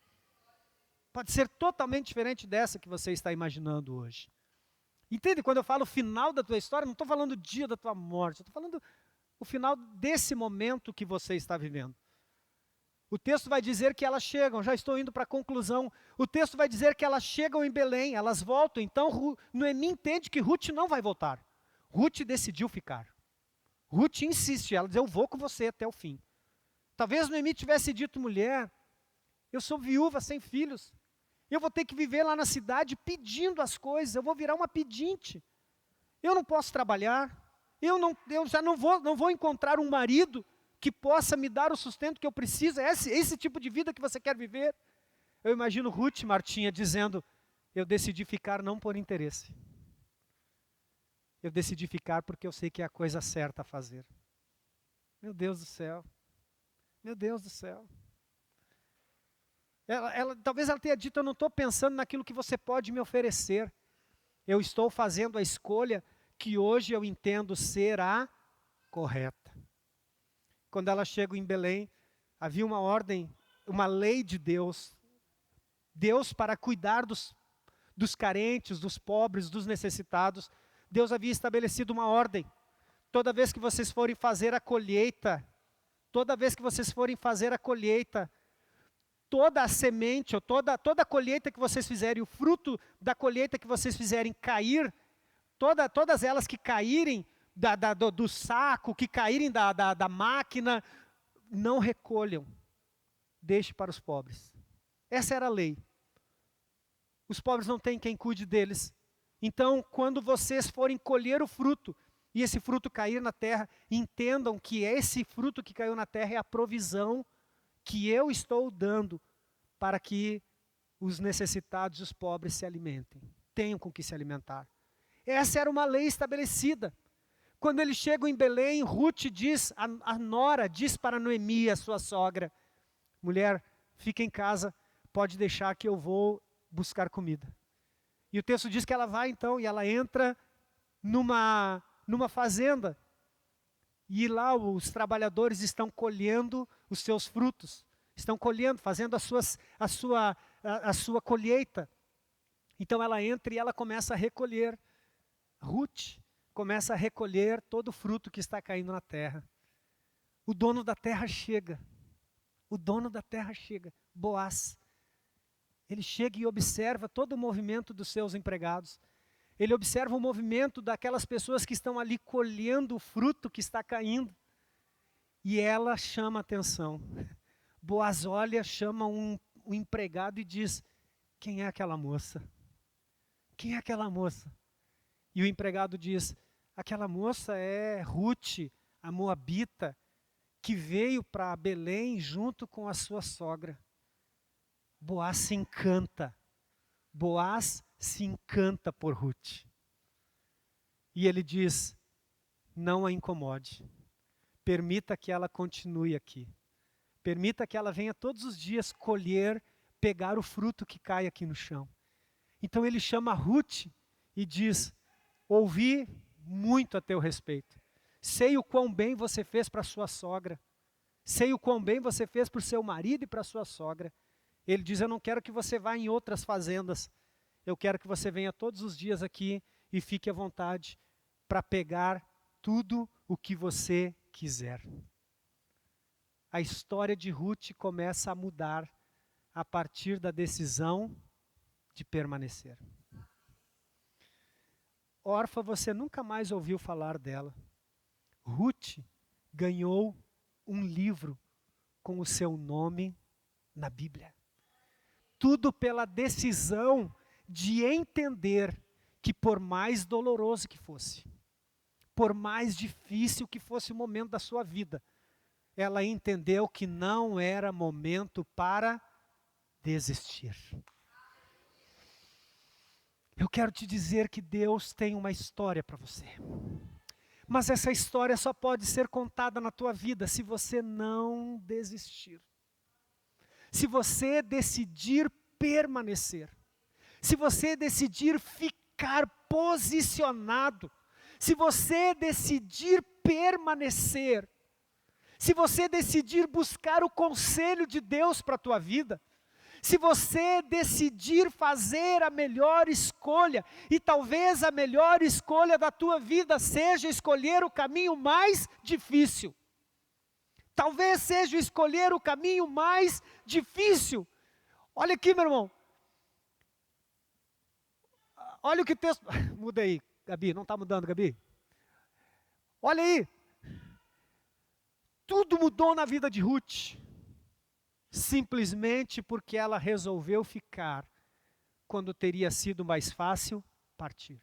Pode ser totalmente diferente dessa que você está imaginando hoje. Entende? Quando eu falo final da tua história, não estou falando o dia da tua morte, estou falando o final desse momento que você está vivendo. O texto vai dizer que elas chegam, já estou indo para a conclusão. O texto vai dizer que elas chegam em Belém, elas voltam. Então Noemi entende que Ruth não vai voltar. Ruth decidiu ficar. Ruth insiste, ela diz, eu vou com você até o fim. Talvez Noemi tivesse dito, mulher, eu sou viúva sem filhos. Eu vou ter que viver lá na cidade pedindo as coisas, eu vou virar uma pedinte. Eu não posso trabalhar, eu já não vou encontrar um marido que possa me dar o sustento que eu preciso. É esse tipo de vida que você quer viver? Eu imagino Ruth, Martinha, dizendo, eu decidi ficar não por interesse. Eu decidi ficar porque eu sei que é a coisa certa a fazer. Meu Deus do céu. Meu Deus do céu. Talvez ela tenha dito, eu não estou pensando naquilo que você pode me oferecer. Eu estou fazendo a escolha que hoje eu entendo ser a correta. Quando ela chega em Belém, havia uma ordem, uma lei de Deus. Deus para cuidar dos carentes, dos pobres, dos necessitados. Deus havia estabelecido uma ordem. Toda vez que vocês forem fazer a colheita, toda a semente, ou toda a colheita que vocês fizerem, o fruto da colheita que vocês fizerem cair, todas elas que caírem do saco, que caírem da máquina, não recolham, deixe para os pobres. Essa era a lei. Os pobres não têm quem cuide deles. Então, quando vocês forem colher o fruto, e esse fruto cair na terra, entendam que esse fruto que caiu na terra é a provisão que eu estou dando para que os necessitados e os pobres se alimentem, tenham com que se alimentar. Essa era uma lei estabelecida. Quando eles chegam em Belém, Ruth diz, a nora diz para Noemi, a sua sogra, mulher, fica em casa, pode deixar que eu vou buscar comida. E o texto diz que ela vai então, e ela entra numa fazenda, e lá os trabalhadores estão colhendo os seus frutos, estão colhendo, fazendo a sua colheita. Então ela entra e ela começa a recolher. Ruth começa a recolher todo o fruto que está caindo na terra. O dono da terra chega. Boaz. Ele chega e observa todo o movimento dos seus empregados. Ele observa o movimento daquelas pessoas que estão ali colhendo o fruto que está caindo. E ela chama a atenção. Boaz olha, chama um empregado e diz, quem é aquela moça? Quem é aquela moça? E o empregado diz, Aquela moça é Ruth, a moabita, que veio para Belém junto com a sua sogra. Boaz se encanta. Boaz se encanta por Ruth. E ele diz, não a incomode. Permita que ela continue aqui. Permita que ela venha todos os dias colher, pegar o fruto que cai aqui no chão. Então ele chama Ruth e diz, ouvi muito a teu respeito. Sei o quão bem você fez para sua sogra. Sei o quão bem você fez para o seu marido e para sua sogra. Ele diz, eu não quero que você vá em outras fazendas. Eu quero que você venha todos os dias aqui e fique à vontade para pegar tudo o que você quiser. A história de Ruth começa a mudar a partir da decisão de permanecer. Orfa, você nunca mais ouviu falar dela. Ruth ganhou um livro com o seu nome na Bíblia. Tudo pela decisão de entender que por mais doloroso que fosse, por mais difícil que fosse o momento da sua vida, ela entendeu que não era momento para desistir. Eu quero te dizer que Deus tem uma história para você. Mas essa história só pode ser contada na tua vida se você não desistir. Se você decidir permanecer. Se você decidir ficar posicionado. Se você decidir permanecer. Se você decidir buscar o conselho de Deus para a tua vida. Se você decidir fazer a melhor escolha, e talvez a melhor escolha da tua vida seja escolher o caminho mais difícil. Talvez seja escolher o caminho mais difícil. Olha aqui, meu irmão. Olha o que o texto... Muda aí, Gabi. Não está mudando, Gabi? Olha aí. Tudo mudou na vida de Ruth. Simplesmente porque ela resolveu ficar quando teria sido mais fácil partir.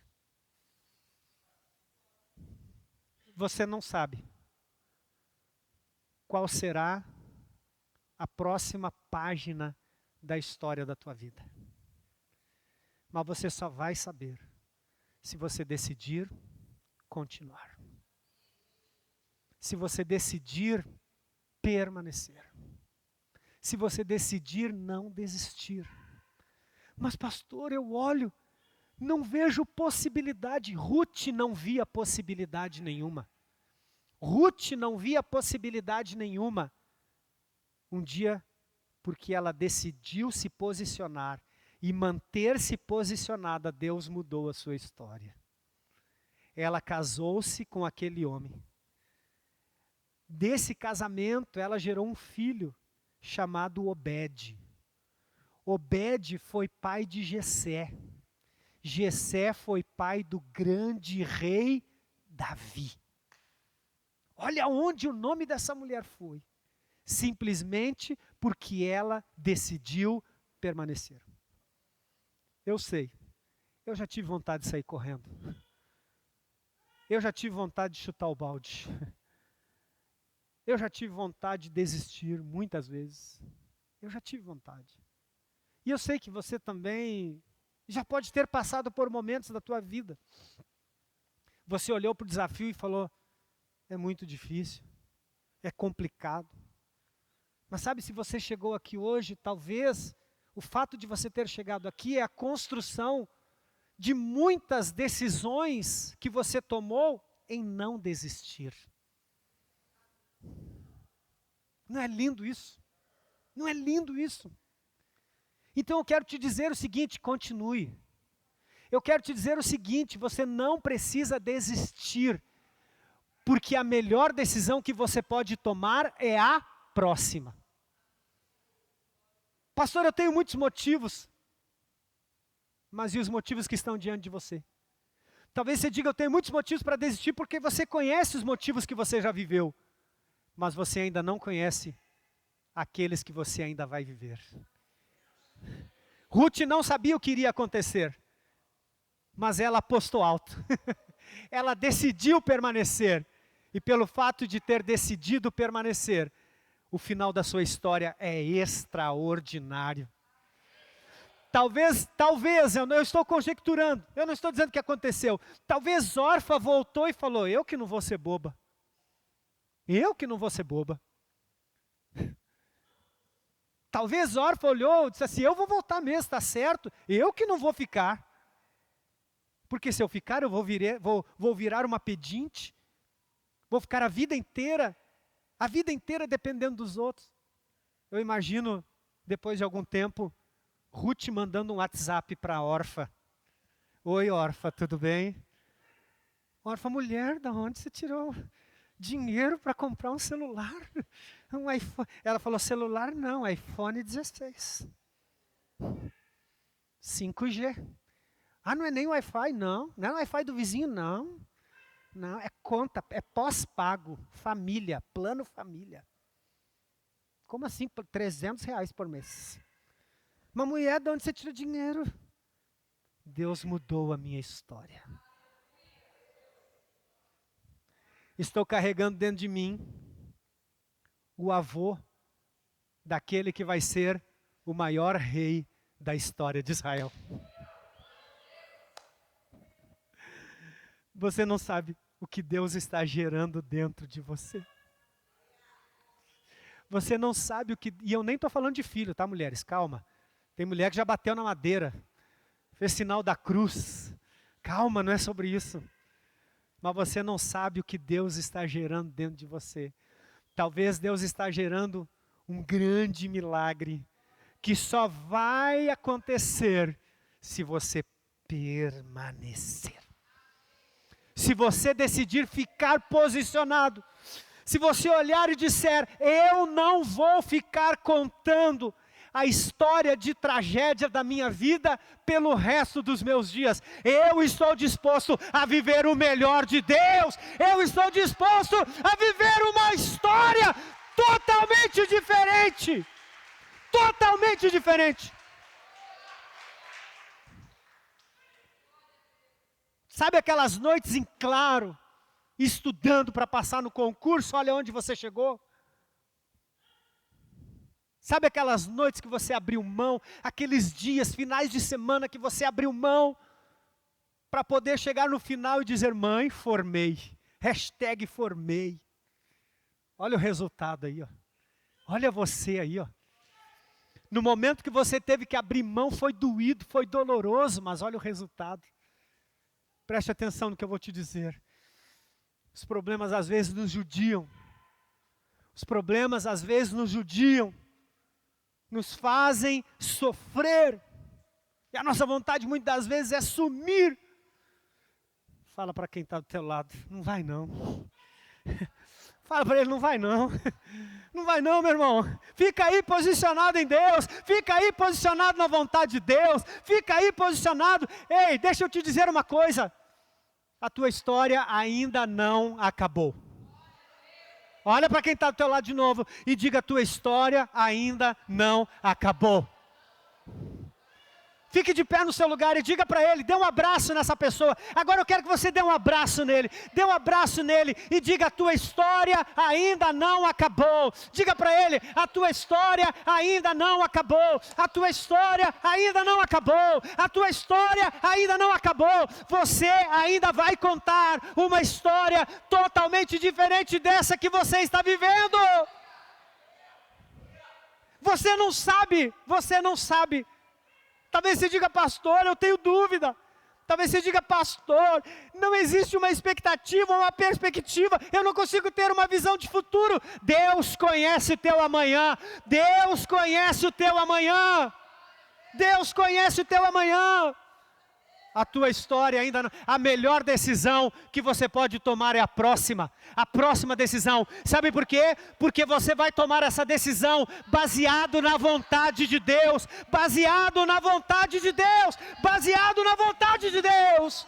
Você não sabe qual será a próxima página da história da tua vida. Mas você só vai saber se você decidir continuar. Se você decidir permanecer. Se você decidir não desistir. Mas pastor, eu olho, não vejo possibilidade. Ruth não via possibilidade nenhuma. Ruth não via possibilidade nenhuma. Um dia, porque ela decidiu se posicionar e manter-se posicionada, Deus mudou a sua história. Ela casou-se com aquele homem. Desse casamento, ela gerou um filho chamado Obed. Obed foi pai de Jessé. Jessé foi pai do grande rei Davi. Olha onde o nome dessa mulher foi. Simplesmente porque ela decidiu permanecer. Eu sei, eu já tive vontade de sair correndo. Eu já tive vontade de chutar o balde. Eu já tive vontade de desistir muitas vezes. Eu já tive vontade. E eu sei que você também já pode ter passado por momentos da tua vida. Você olhou para o desafio e falou, é muito difícil, é complicado. Mas sabe, se você chegou aqui hoje, talvez o fato de você ter chegado aqui é a construção de muitas decisões que você tomou em não desistir. Não é lindo isso? Não é lindo isso? Então eu quero te dizer o seguinte, continue. Eu quero te dizer o seguinte, você não precisa desistir, porque a melhor decisão que você pode tomar é a próxima. Pastor, eu tenho muitos motivos, mas e os motivos que estão diante de você? Talvez você diga, eu tenho muitos motivos para desistir, porque você conhece os motivos que você já viveu. Mas você ainda não conhece aqueles que você ainda vai viver. Ruth não sabia o que iria acontecer, mas ela apostou alto. Ela decidiu permanecer. E pelo fato de ter decidido permanecer, o final da sua história é extraordinário. Talvez, eu não estou conjecturando, eu não estou dizendo que aconteceu. Talvez Orfa voltou e falou, eu que não vou ser boba. Eu que não vou ser boba. Talvez Orfa olhou e disse assim, eu vou voltar mesmo, está certo, eu que não vou ficar. Porque se eu ficar, eu vou virar uma pedinte, vou ficar a vida inteira dependendo dos outros. Eu imagino, depois de algum tempo, Ruth mandando um WhatsApp para a Orfa. Oi, Orfa, tudo bem? Orfa, mulher, da onde você tirou dinheiro para comprar um celular? Um iPhone. Ela falou, celular não, iPhone 16. 5G. Ah, não é nem Wi-Fi, não. Não é o Wi-Fi do vizinho, não. Não, é conta, é pós-pago, família, plano família. Como assim? R$300 por mês. Uma mulher, de onde você tira dinheiro? Deus mudou a minha história. Estou carregando dentro de mim o avô daquele que vai ser o maior rei da história de Israel. Você não sabe o que Deus está gerando dentro de você. Você não sabe o que... E eu nem estou falando de filho, tá, mulheres? Calma. Tem mulher que já bateu na madeira, fez sinal da cruz. Calma, não é sobre isso. Mas você não sabe o que Deus está gerando dentro de você. Talvez Deus está gerando um grande milagre que só vai acontecer se você permanecer. Se você decidir ficar posicionado, se você olhar e disser, eu não vou ficar contando a história de tragédia da minha vida pelo resto dos meus dias. Eu estou disposto a viver o melhor de Deus. Eu estou disposto a viver uma história totalmente diferente. Totalmente diferente. Sabe aquelas noites em claro, estudando para passar no concurso, olha onde você chegou? Sabe aquelas noites que você abriu mão, aqueles dias, finais de semana que você abriu mão, para poder chegar no final e dizer, mãe, formei, #formei. Olha o resultado aí, ó. Olha você aí, ó. No momento que você teve que abrir mão, foi doído, foi doloroso, mas olha o resultado. Preste atenção no que eu vou te dizer. Os problemas às vezes nos judiam. Os problemas às vezes nos judiam. Nos fazem sofrer. E a nossa vontade muitas das vezes é sumir. Fala para quem está do teu lado, não vai não. Fala para ele, não vai não. Não vai não, meu irmão. Fica aí posicionado em Deus. Fica aí posicionado na vontade de Deus. Fica aí posicionado. Ei, deixa eu te dizer uma coisa. A tua história ainda não acabou. Olha para quem está do teu lado de novo e diga, a tua história ainda não acabou. Fique de pé no seu lugar e diga para ele, dê um abraço nessa pessoa. Agora eu quero que você dê um abraço nele. Dê um abraço nele e diga, a tua história ainda não acabou. Diga para ele, a tua história ainda não acabou. A tua história ainda não acabou. A tua história ainda não acabou. Você ainda vai contar uma história totalmente diferente dessa que você está vivendo. Você não sabe. Talvez você diga, pastor, eu tenho dúvida. Talvez você diga, pastor, não existe uma expectativa, uma perspectiva. Eu não consigo ter uma visão de futuro. Deus conhece o teu amanhã. Deus conhece o teu amanhã. Deus conhece o teu amanhã. A tua história ainda não... A melhor decisão que você pode tomar é a próxima decisão. Sabe por quê? Porque você vai tomar essa decisão baseado na vontade de Deus. Baseado na vontade de Deus. Baseado na vontade de Deus.